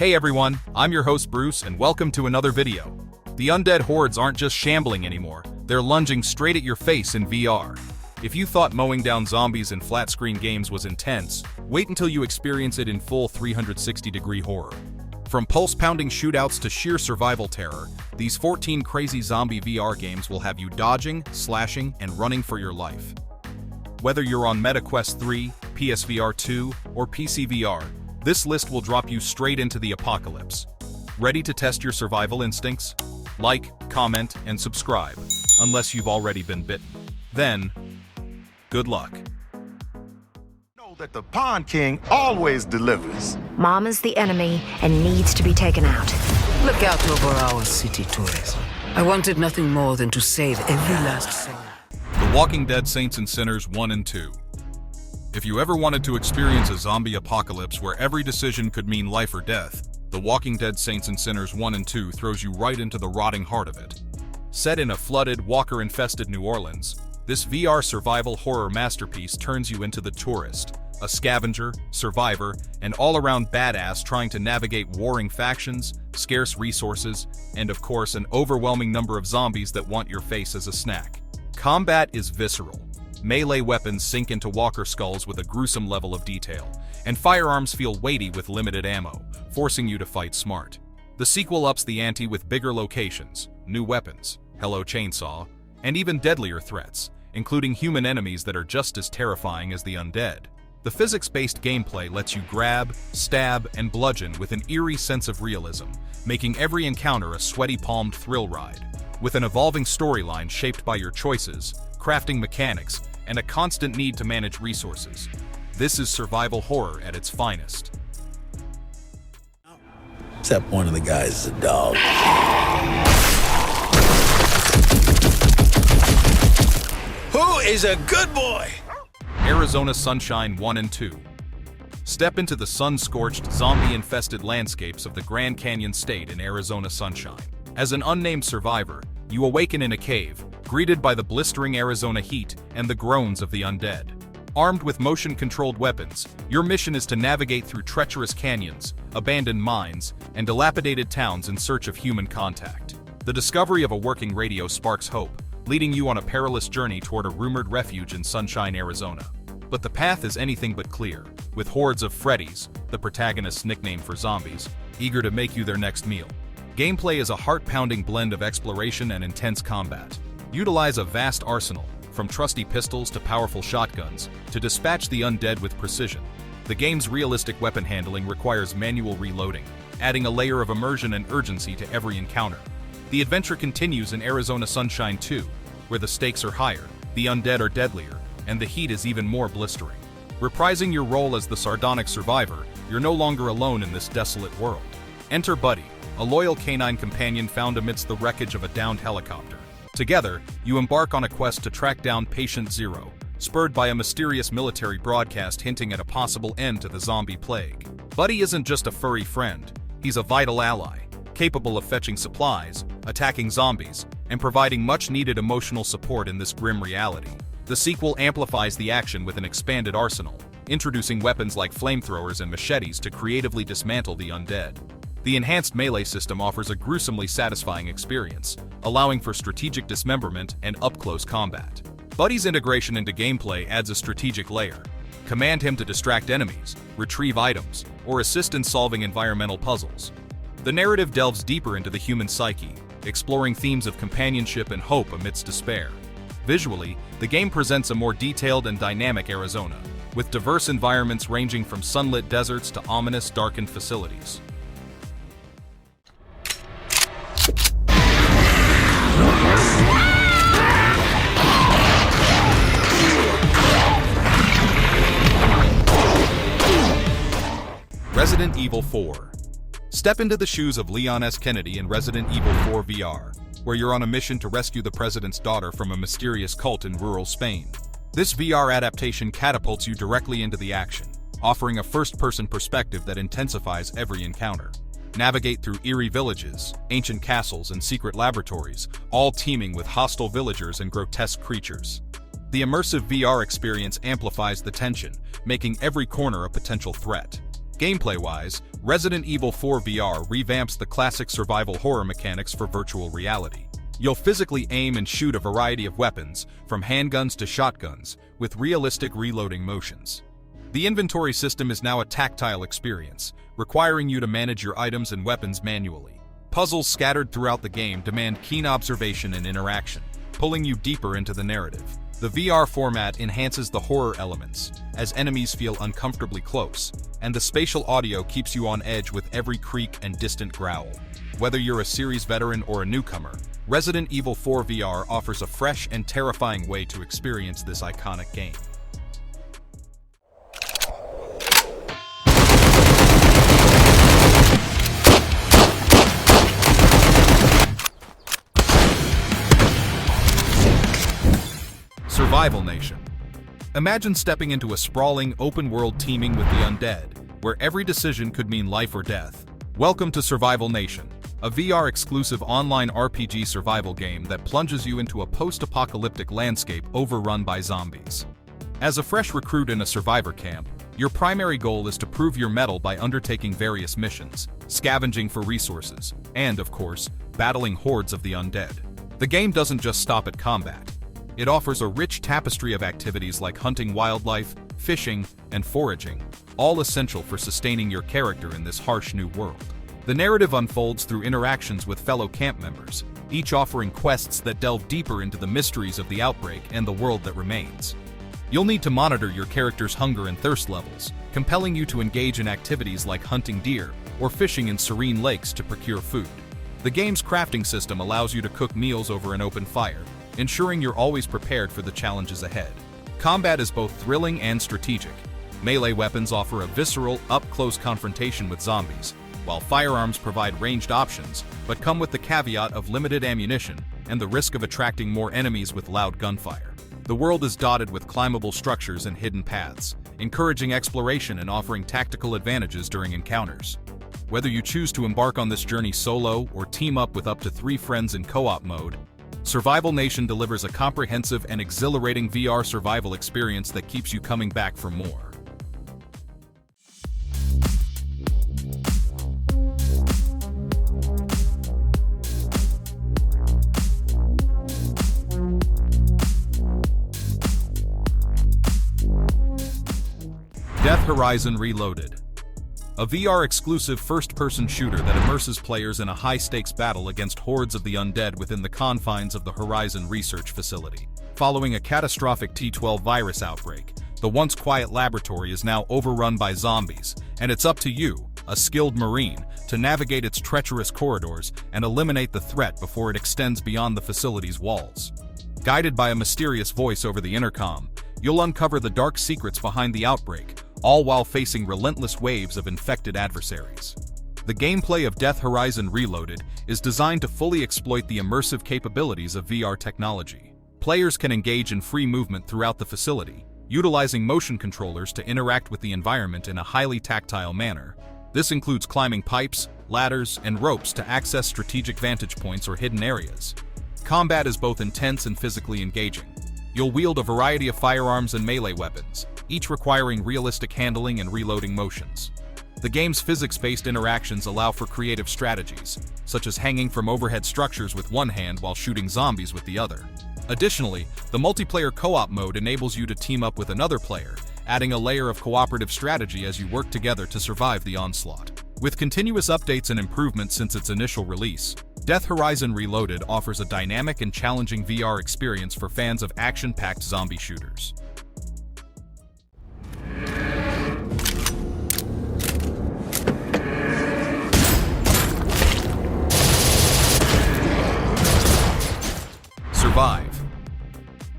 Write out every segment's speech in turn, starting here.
Hey everyone, I'm your host Bruce and welcome to another video. The undead hordes aren't just shambling anymore, they're lunging straight at your face in VR. If you thought mowing down zombies in flat-screen games was intense, wait until you experience it in full 360-degree horror. From pulse-pounding shootouts to sheer survival terror, these 14 crazy zombie VR games will have you dodging, slashing, and running for your life. Whether you're on MetaQuest 3, PSVR 2, or PCVR, this list will drop you straight into the apocalypse. Ready to test your survival instincts? Like, comment, and subscribe, unless you've already been bitten. Then, good luck. Know that the Pond King always delivers. Mama's the enemy and needs to be taken out. Look out over our city, Torres. I wanted nothing more than to save every last soul. The Walking Dead Saints and Sinners 1 and 2. If you ever wanted to experience a zombie apocalypse where every decision could mean life or death, The Walking Dead Saints and Sinners 1 and 2 throws you right into the rotting heart of it. Set in a flooded, walker-infested New Orleans, this VR survival horror masterpiece turns you into the tourist, a scavenger, survivor, and all-around badass trying to navigate warring factions, scarce resources, and of course an overwhelming number of zombies that want your face as a snack. Combat is visceral. Melee weapons sink into walker skulls with a gruesome level of detail, and firearms feel weighty with limited ammo, forcing you to fight smart. The sequel ups the ante with bigger locations, new weapons, hello chainsaw, and even deadlier threats, including human enemies that are just as terrifying as the undead. The physics-based gameplay lets you grab, stab, and bludgeon with an eerie sense of realism, making every encounter a sweaty-palmed thrill ride. With an evolving storyline shaped by your choices, crafting mechanics, and a constant need to manage resources. This is survival horror at its finest. Except one of the guys is a dog. Who is a good boy? Arizona Sunshine 1 and 2. Step into the sun-scorched, zombie-infested landscapes of the Grand Canyon State in Arizona Sunshine. As an unnamed survivor, you awaken in a cave, greeted by the blistering Arizona heat and the groans of the undead. Armed with motion-controlled weapons, your mission is to navigate through treacherous canyons, abandoned mines, and dilapidated towns in search of human contact. The discovery of a working radio sparks hope, leading you on a perilous journey toward a rumored refuge in Sunshine, Arizona. But the path is anything but clear, with hordes of Freddies, the protagonist's nickname for zombies, eager to make you their next meal. Gameplay is a heart-pounding blend of exploration and intense combat. Utilize a vast arsenal, from trusty pistols to powerful shotguns, to dispatch the undead with precision. The game's realistic weapon handling requires manual reloading, adding a layer of immersion and urgency to every encounter. The adventure continues in Arizona Sunshine 2, where the stakes are higher, the undead are deadlier, and the heat is even more blistering. Reprising your role as the sardonic survivor, you're no longer alone in this desolate world. Enter Buddy, a loyal canine companion found amidst the wreckage of a downed helicopter. Together, you embark on a quest to track down Patient Zero, spurred by a mysterious military broadcast hinting at a possible end to the zombie plague. Buddy isn't just a furry friend, he's a vital ally, capable of fetching supplies, attacking zombies, and providing much-needed emotional support in this grim reality. The sequel amplifies the action with an expanded arsenal, introducing weapons like flamethrowers and machetes to creatively dismantle the undead. The enhanced melee system offers a gruesomely satisfying experience, allowing for strategic dismemberment and up-close combat. Buddy's integration into gameplay adds a strategic layer. Command him to distract enemies, retrieve items, or assist in solving environmental puzzles. The narrative delves deeper into the human psyche, exploring themes of companionship and hope amidst despair. Visually, the game presents a more detailed and dynamic Arizona, with diverse environments ranging from sunlit deserts to ominous, darkened facilities. Resident Evil 4. Step into the shoes of Leon S. Kennedy in Resident Evil 4 VR, where you're on a mission to rescue the president's daughter from a mysterious cult in rural Spain. This VR adaptation catapults you directly into the action, offering a first-person perspective that intensifies every encounter. Navigate through eerie villages, ancient castles, and secret laboratories, all teeming with hostile villagers and grotesque creatures. The immersive VR experience amplifies the tension, making every corner a potential threat. Gameplay-wise, Resident Evil 4 VR revamps the classic survival horror mechanics for virtual reality. You'll physically aim and shoot a variety of weapons, from handguns to shotguns, with realistic reloading motions. The inventory system is now a tactile experience, requiring you to manage your items and weapons manually. Puzzles scattered throughout the game demand keen observation and interaction, pulling you deeper into the narrative. The VR format enhances the horror elements, as enemies feel uncomfortably close, and the spatial audio keeps you on edge with every creak and distant growl. Whether you're a series veteran or a newcomer, Resident Evil 4 VR offers a fresh and terrifying way to experience this iconic game. Survival Nation. Imagine stepping into a sprawling, open world teeming with the undead, where every decision could mean life or death. Welcome to Survival Nation, a VR-exclusive online RPG survival game that plunges you into a post-apocalyptic landscape overrun by zombies. As a fresh recruit in a survivor camp, your primary goal is to prove your mettle by undertaking various missions, scavenging for resources, and, of course, battling hordes of the undead. The game doesn't just stop at combat. It offers a rich tapestry of activities like hunting wildlife, fishing, and foraging, all essential for sustaining your character in this harsh new world. The narrative unfolds through interactions with fellow camp members, each offering quests that delve deeper into the mysteries of the Outbreak and the world that remains. You'll need to monitor your character's hunger and thirst levels, compelling you to engage in activities like hunting deer or fishing in serene lakes to procure food. The game's crafting system allows you to cook meals over an open fire, ensuring you're always prepared for the challenges ahead. Combat is both thrilling and strategic. Melee weapons offer a visceral, up-close confrontation with zombies, while firearms provide ranged options, but come with the caveat of limited ammunition and the risk of attracting more enemies with loud gunfire. The world is dotted with climbable structures and hidden paths, encouraging exploration and offering tactical advantages during encounters. Whether you choose to embark on this journey solo or team up with up to 3 friends in co-op mode, Survival Nation delivers a comprehensive and exhilarating VR survival experience that keeps you coming back for more. Death Horizon Reloaded. A VR-exclusive first-person shooter that immerses players in a high-stakes battle against hordes of the undead within the confines of the Horizon Research Facility. Following a catastrophic T12 virus outbreak, the once quiet laboratory is now overrun by zombies, and it's up to you, a skilled Marine, to navigate its treacherous corridors and eliminate the threat before it extends beyond the facility's walls. Guided by a mysterious voice over the intercom, you'll uncover the dark secrets behind the outbreak, all while facing relentless waves of infected adversaries. The gameplay of Death Horizon Reloaded is designed to fully exploit the immersive capabilities of VR technology. Players can engage in free movement throughout the facility, utilizing motion controllers to interact with the environment in a highly tactile manner. This includes climbing pipes, ladders, and ropes to access strategic vantage points or hidden areas. Combat is both intense and physically engaging. You'll wield a variety of firearms and melee weapons, each requiring realistic handling and reloading motions. The game's physics-based interactions allow for creative strategies, such as hanging from overhead structures with one hand while shooting zombies with the other. Additionally, the multiplayer co-op mode enables you to team up with another player, adding a layer of cooperative strategy as you work together to survive the onslaught. With continuous updates and improvements since its initial release, Death Horizon Reloaded offers a dynamic and challenging VR experience for fans of action-packed zombie shooters. Survive.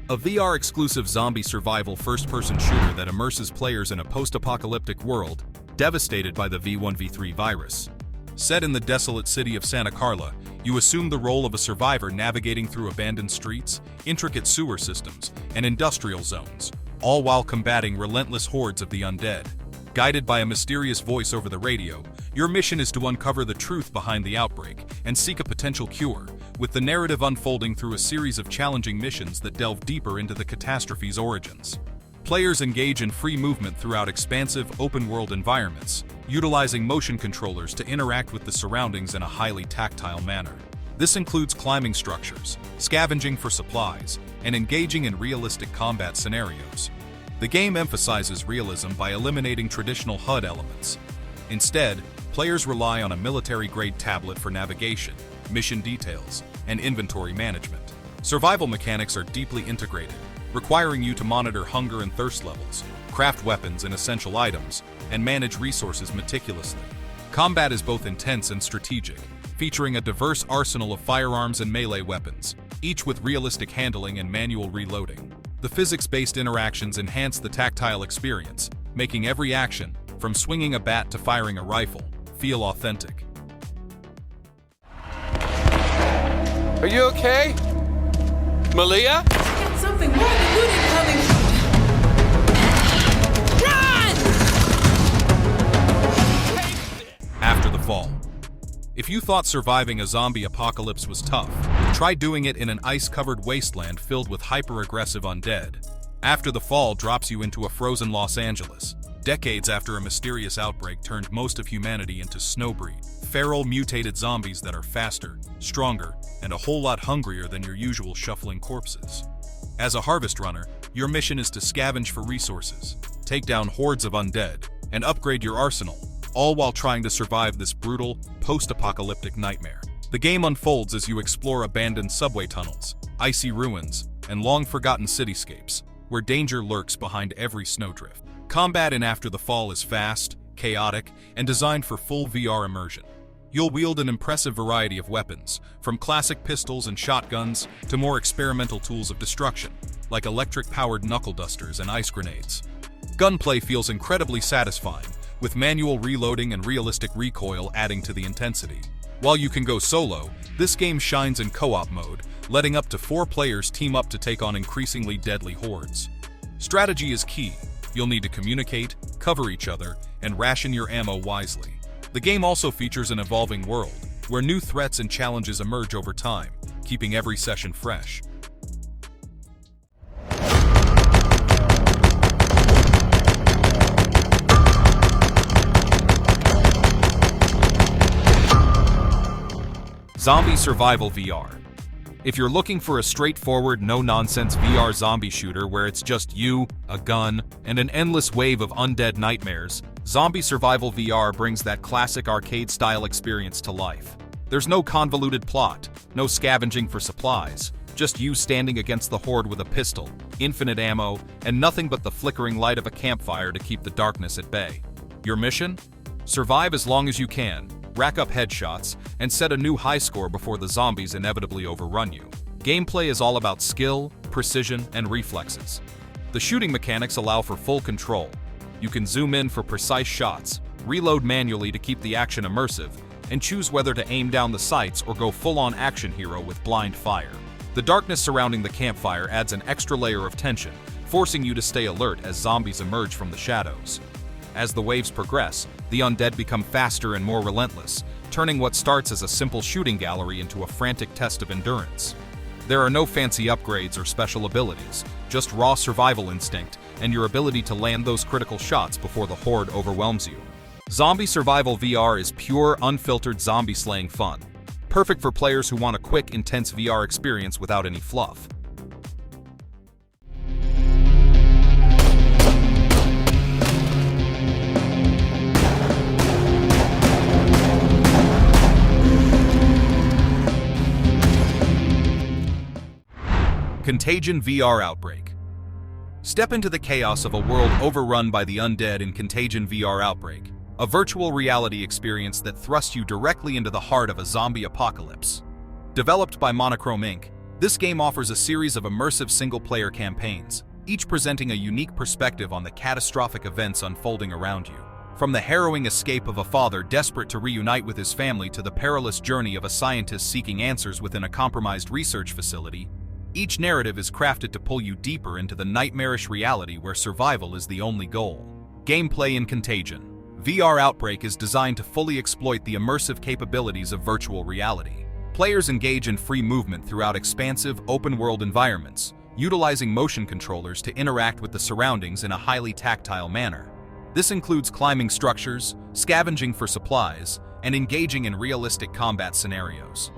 A VR-exclusive zombie survival first-person shooter that immerses players in a post-apocalyptic world devastated by the V1v3 virus. Set in the desolate city of Santa Carla, you assume the role of a survivor navigating through abandoned streets, intricate sewer systems, and industrial zones, all while combating relentless hordes of the undead. Guided by a mysterious voice over the radio, your mission is to uncover the truth behind the outbreak and seek a potential cure, with the narrative unfolding through a series of challenging missions that delve deeper into the catastrophe's origins. Players engage in free movement throughout expansive, open-world environments, utilizing motion controllers to interact with the surroundings in a highly tactile manner. This includes climbing structures, scavenging for supplies, and engaging in realistic combat scenarios. The game emphasizes realism by eliminating traditional HUD elements. Instead, players rely on a military-grade tablet for navigation, mission details, and inventory management. Survival mechanics are deeply integrated, requiring you to monitor hunger and thirst levels, craft weapons and essential items, and manage resources meticulously. Combat is both intense and strategic, featuring a diverse arsenal of firearms and melee weapons, each with realistic handling and manual reloading. The physics-based interactions enhance the tactile experience, making every action, from swinging a bat to firing a rifle, feel authentic. Are you okay? Malia? Get something more than looting coming! Run! After the fall. If you thought surviving a zombie apocalypse was tough, try doing it in an ice-covered wasteland filled with hyper-aggressive undead. After the Fall drops you into a frozen Los Angeles, decades after a mysterious outbreak turned most of humanity into snowbreed, feral mutated zombies that are faster, stronger, and a whole lot hungrier than your usual shuffling corpses. As a harvest runner, your mission is to scavenge for resources, take down hordes of undead, and upgrade your arsenal, all while trying to survive this brutal, post-apocalyptic nightmare. The game unfolds as you explore abandoned subway tunnels, icy ruins, and long-forgotten cityscapes, where danger lurks behind every snowdrift. Combat in After the Fall is fast, chaotic, and designed for full VR immersion. You'll wield an impressive variety of weapons, from classic pistols and shotguns to more experimental tools of destruction, like electric-powered knuckle dusters and ice grenades. Gunplay feels incredibly satisfying, with manual reloading and realistic recoil adding to the intensity. While you can go solo, this game shines in co-op mode, letting up to 4 players team up to take on increasingly deadly hordes. Strategy is key. You'll need to communicate, cover each other, and ration your ammo wisely. The game also features an evolving world, where new threats and challenges emerge over time, keeping every session fresh. Zombie Survival VR. If you're looking for a straightforward, no-nonsense VR zombie shooter where it's just you, a gun, and an endless wave of undead nightmares, Zombie Survival VR brings that classic arcade-style experience to life. There's no convoluted plot, no scavenging for supplies, just you standing against the horde with a pistol, infinite ammo, and nothing but the flickering light of a campfire to keep the darkness at bay. Your mission? Survive as long as you can, rack up headshots, and set a new high score before the zombies inevitably overrun you. Gameplay is all about skill, precision, and reflexes. The shooting mechanics allow for full control. You can zoom in for precise shots, reload manually to keep the action immersive, and choose whether to aim down the sights or go full-on action hero with blind fire. The darkness surrounding the campfire adds an extra layer of tension, forcing you to stay alert as zombies emerge from the shadows. As the waves progress, the undead become faster and more relentless, turning what starts as a simple shooting gallery into a frantic test of endurance. There are no fancy upgrades or special abilities, just raw survival instinct and your ability to land those critical shots before the horde overwhelms you. Zombie Survival VR is pure, unfiltered zombie-slaying fun, perfect for players who want a quick, intense VR experience without any fluff. Contagion VR Outbreak. Step into the chaos of a world overrun by the undead in Contagion VR Outbreak, a virtual reality experience that thrusts you directly into the heart of a zombie apocalypse. Developed by Monochrome Inc., this game offers a series of immersive single-player campaigns, each presenting a unique perspective on the catastrophic events unfolding around you. From the harrowing escape of a father desperate to reunite with his family to the perilous journey of a scientist seeking answers within a compromised research facility, each narrative is crafted to pull you deeper into the nightmarish reality where survival is the only goal. Gameplay in Contagion VR Outbreak is designed to fully exploit the immersive capabilities of virtual reality. Players engage in free movement throughout expansive, open-world environments, utilizing motion controllers to interact with the surroundings in a highly tactile manner. This includes climbing structures, scavenging for supplies, and engaging in realistic combat scenarios.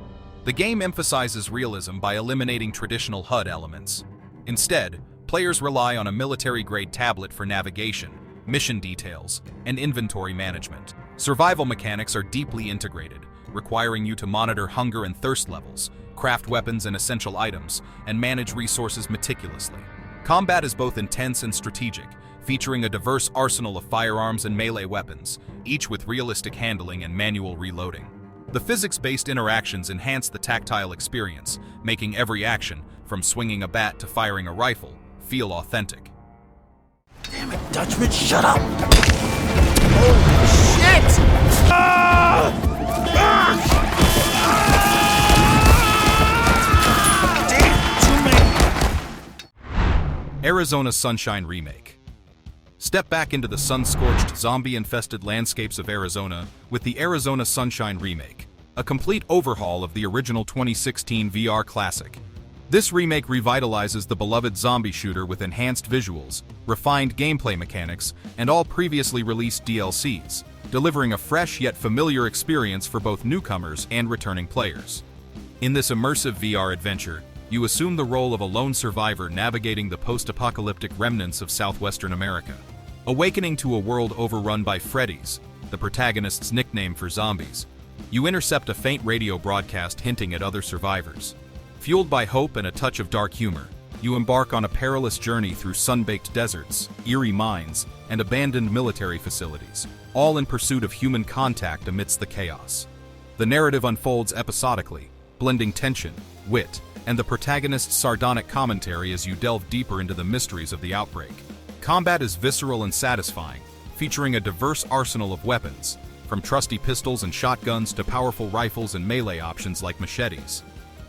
The game emphasizes realism by eliminating traditional HUD elements. Instead, players rely on a military-grade tablet for navigation, mission details, and inventory management. Survival mechanics are deeply integrated, requiring you to monitor hunger and thirst levels, craft weapons and essential items, and manage resources meticulously. Combat is both intense and strategic, featuring a diverse arsenal of firearms and melee weapons, each with realistic handling and manual reloading. The physics-based interactions enhance the tactile experience, making every action, from swinging a bat to firing a rifle, feel authentic. Damn it, Dutchman, shut up! Arizona Sunshine Remake. Step back into the sun-scorched, zombie-infested landscapes of Arizona with the Arizona Sunshine Remake, a complete overhaul of the original 2016 VR classic. This remake revitalizes the beloved zombie shooter with enhanced visuals, refined gameplay mechanics, and all previously released DLCs, delivering a fresh yet familiar experience for both newcomers and returning players. In this immersive VR adventure, you assume the role of a lone survivor navigating the post-apocalyptic remnants of southwestern America. Awakening to a world overrun by Freddy's, the protagonist's nickname for zombies, you intercept a faint radio broadcast hinting at other survivors. Fueled by hope and a touch of dark humor, you embark on a perilous journey through sun-baked deserts, eerie mines, and abandoned military facilities, all in pursuit of human contact amidst the chaos. The narrative unfolds episodically, blending tension, wit, and the protagonist's sardonic commentary as you delve deeper into the mysteries of the Outbreak. Combat is visceral and satisfying, featuring a diverse arsenal of weapons, from trusty pistols and shotguns to powerful rifles and melee options like machetes.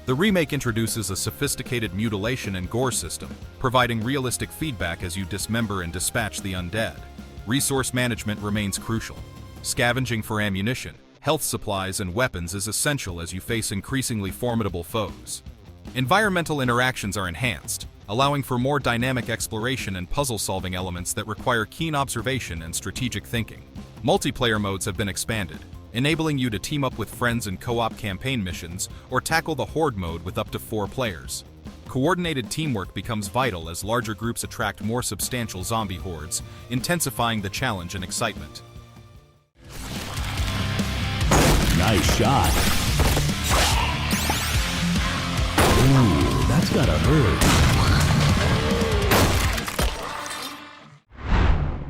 The remake introduces a sophisticated mutilation and gore system, providing realistic feedback as you dismember and dispatch the undead. Resource management remains crucial. Scavenging for ammunition, health supplies, and weapons is essential as you face increasingly formidable foes. Environmental interactions are enhanced, allowing for more dynamic exploration and puzzle-solving elements that require keen observation and strategic thinking. Multiplayer modes have been expanded, enabling you to team up with friends in co-op campaign missions or tackle the horde mode with up to 4 players. Coordinated teamwork becomes vital as larger groups attract more substantial zombie hordes, intensifying the challenge and excitement. Nice shot. Ooh, that's gotta hurt.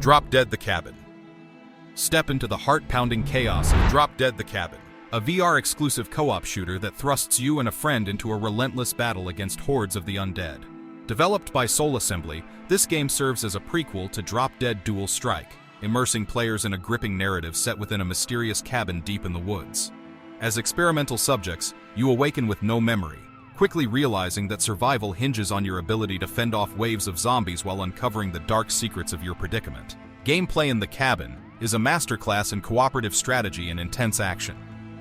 Drop Dead the Cabin. Step into the heart-pounding chaos of Drop Dead the Cabin, a VR-exclusive co-op shooter that thrusts you and a friend into a relentless battle against hordes of the undead. Developed by Soul Assembly, this game serves as a prequel to Drop Dead Dual Strike, immersing players in a gripping narrative set within a mysterious cabin deep in the woods. As experimental subjects, you awaken with no memory, quickly realizing that survival hinges on your ability to fend off waves of zombies while uncovering the dark secrets of your predicament. Gameplay in the cabin is a masterclass in cooperative strategy and intense action.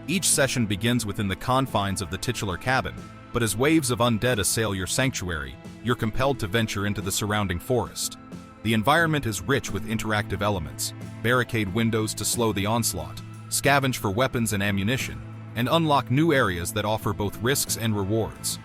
Each session begins within the confines of the titular cabin, but as waves of undead assail your sanctuary, you're compelled to venture into the surrounding forest. The environment is rich with interactive elements: barricade windows to slow the onslaught, scavenge for weapons and ammunition, and unlock new areas that offer both risks and rewards.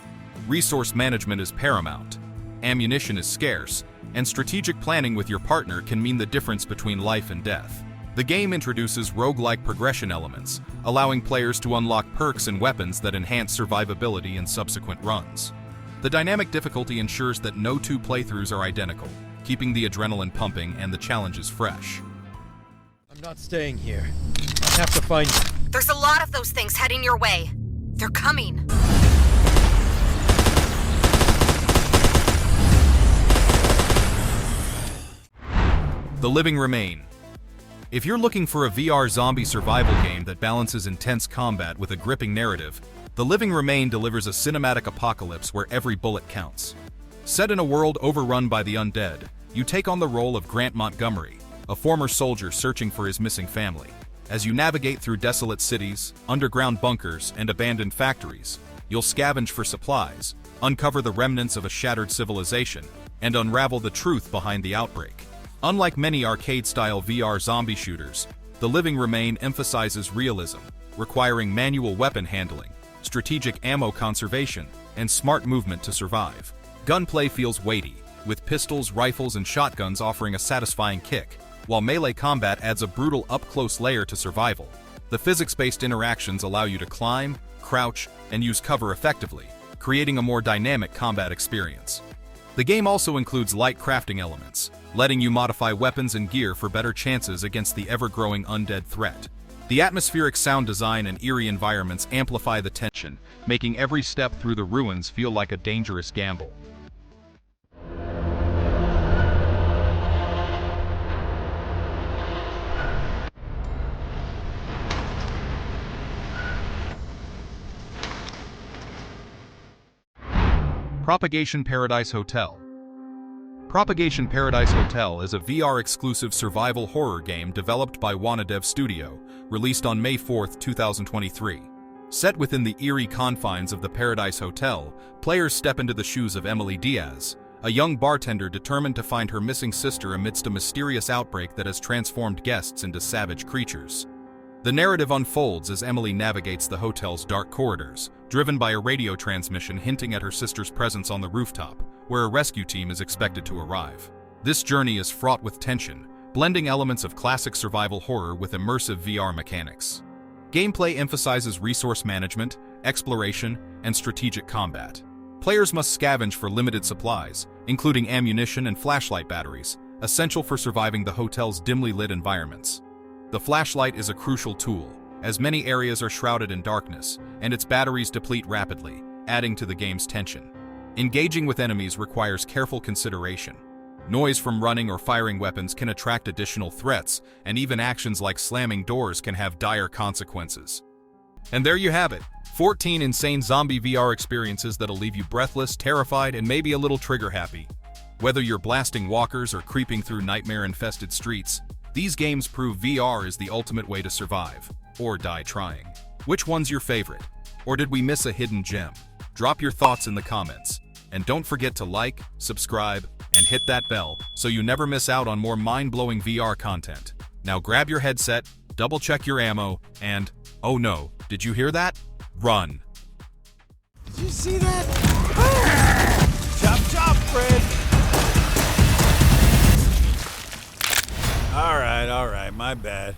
Resource management is paramount. Ammunition is scarce, and strategic planning with your partner can mean the difference between life and death. The game introduces roguelike progression elements, allowing players to unlock perks and weapons that enhance survivability in subsequent runs. The dynamic difficulty ensures that no 2 playthroughs are identical, keeping the adrenaline pumping and the challenges fresh. I'm not staying here. I have to find... There's a lot of those things heading your way. They're coming. The Living Remain. If you're looking for a VR zombie survival game that balances intense combat with a gripping narrative, The Living Remain delivers a cinematic apocalypse where every bullet counts. Set in a world overrun by the undead, you take on the role of Grant Montgomery, a former soldier searching for his missing family. As you navigate through desolate cities, underground bunkers, and abandoned factories, you'll scavenge for supplies, uncover the remnants of a shattered civilization, and unravel the truth behind the outbreak. Unlike many arcade-style VR zombie shooters, The Living Remain emphasizes realism, requiring manual weapon handling, strategic ammo conservation, and smart movement to survive. Gunplay feels weighty, with pistols, rifles, and shotguns offering a satisfying kick, while melee combat adds a brutal up-close layer to survival. The physics-based interactions allow you to climb, crouch, and use cover effectively, creating a more dynamic combat experience. The game also includes light crafting elements, letting you modify weapons and gear for better chances against the ever-growing undead threat. The atmospheric sound design and eerie environments amplify the tension, making every step through the ruins feel like a dangerous gamble. Propagation Paradise Hotel. Propagation Paradise Hotel is a VR-exclusive survival horror game developed by Wanadev Studio, released on May 4, 2023. Set within the eerie confines of the Paradise Hotel, players step into the shoes of Emily Diaz, a young bartender determined to find her missing sister amidst a mysterious outbreak that has transformed guests into savage creatures. The narrative unfolds as Emily navigates the hotel's dark corridors, driven by a radio transmission hinting at her sister's presence on the rooftop, where a rescue team is expected to arrive. This journey is fraught with tension, blending elements of classic survival horror with immersive VR mechanics. Gameplay emphasizes resource management, exploration, and strategic combat. Players must scavenge for limited supplies, including ammunition and flashlight batteries, essential for surviving the hotel's dimly lit environments. The flashlight is a crucial tool, as many areas are shrouded in darkness, and its batteries deplete rapidly, adding to the game's tension. Engaging with enemies requires careful consideration. Noise from running or firing weapons can attract additional threats, and even actions like slamming doors can have dire consequences. And there you have it, 14 insane zombie VR experiences that'll leave you breathless, terrified, and maybe a little trigger-happy. Whether you're blasting walkers or creeping through nightmare-infested streets, these games prove VR is the ultimate way to survive, or die trying. Which one's your favorite? Or did we miss a hidden gem? Drop your thoughts in the comments. And don't forget to like, subscribe, and hit that bell so you never miss out on more mind-blowing VR content. Now grab your headset, double-check your ammo, and, oh no, did you hear that? Run! Did you see that? Chop chop, Fred! All right, my bad.